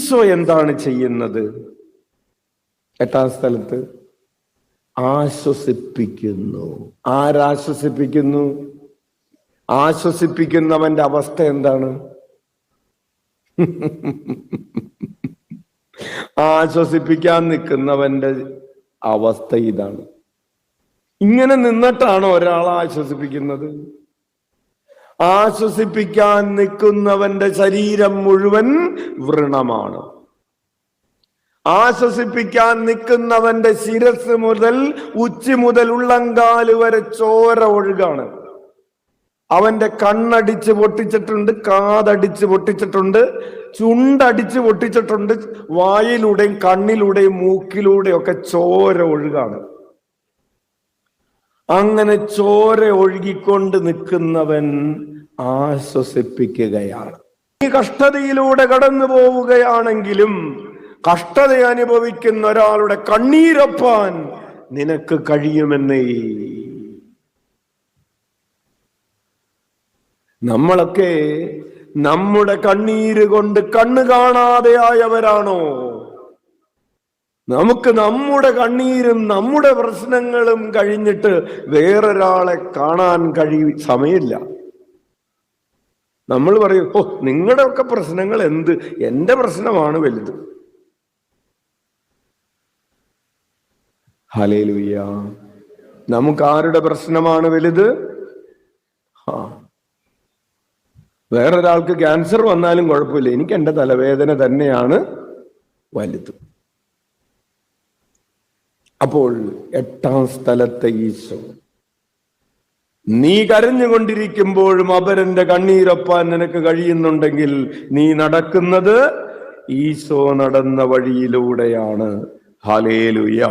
ഈശോ എന്താണ് ചെയ്യുന്നത്? 8-ാം സ്ഥലത്ത് ആശ്വസിപ്പിക്കുന്നു. ആരാശ്വസിപ്പിക്കുന്നു? ആശ്വസിപ്പിക്കുന്നവന്റെ അവസ്ഥ എന്താണ്? ആശ്വസിപ്പിക്കാൻ നിൽക്കുന്നവന്റെ അവസ്ഥ ഇതാണ്. ഇങ്ങനെ നിന്നിട്ടാണ് ഒരാളെ ആശ്വസിപ്പിക്കുന്നത്. ആശ്വസിപ്പിക്കാൻ നിൽക്കുന്നവന്റെ ശരീരം മുഴുവൻ വ്രണമാണ്. ആശ്വസിപ്പിക്കാൻ നിൽക്കുന്നവന്റെ ശിരസ് മുതൽ ഉച്ചി മുതൽ ഉള്ളങ്കാല് വരെ ചോര ഒഴുകാണ്. അവന്റെ കണ്ണടിച്ച് പൊട്ടിച്ചിട്ടുണ്ട്, കാതടിച്ച് പൊട്ടിച്ചിട്ടുണ്ട്, ചുണ്ടടിച്ച് പൊട്ടിച്ചിട്ടുണ്ട്, വായിലൂടെയും കണ്ണിലൂടെയും മൂക്കിലൂടെയും ഒക്കെ ചോര ഒഴുകാണ്. അങ്ങനെ ചോര ഒഴുകിക്കൊണ്ട് നിൽക്കുന്നവൻ ആശ്വസിപ്പിക്കുകയാണ്. ഈ കഷ്ടതയിലൂടെ കടന്നു പോവുകയാണെങ്കിലും കഷ്ടത അനുഭവിക്കുന്ന ഒരാളുടെ കണ്ണീരൊപ്പാൻ നിനക്ക് കഴിയുമെന്നേ. നമ്മളൊക്കെ നമ്മുടെ കണ്ണീര് കൊണ്ട് കണ്ണ് കാണാതെ ആയവരാണോ? നമുക്ക് നമ്മുടെ കണ്ണീരും നമ്മുടെ പ്രശ്നങ്ങളും കഴിഞ്ഞിട്ട് വേറൊരാളെ കാണാൻ സമയമില്ല. നമ്മൾ പറയും, ഓ നിങ്ങളുടെ ഒക്കെ പ്രശ്നങ്ങൾ എന്ത്, എന്റെ പ്രശ്നമാണ് വലുത്. ഹല്ലേലൂയ. നമുക്ക് ആരുടെ പ്രശ്നമാണ് വലുത്? വേറൊരാൾക്ക് ക്യാൻസർ വന്നാലും കുഴപ്പമില്ല, എനിക്ക് എൻ്റെ തലവേദന തന്നെയാണ് വലുത്. അപ്പോൾ 8-ാം സ്ഥലത്തെ ഈശോ, നീ കരഞ്ഞുകൊണ്ടിരിക്കുമ്പോഴും അപരന്റെ കണ്ണീരൊപ്പാൻ നിനക്ക് കഴിയുന്നുണ്ടെങ്കിൽ നീ നടക്കുന്നത് ഈശോ നടന്ന വഴിയിലൂടെയാണ്. ഹല്ലേലൂയ.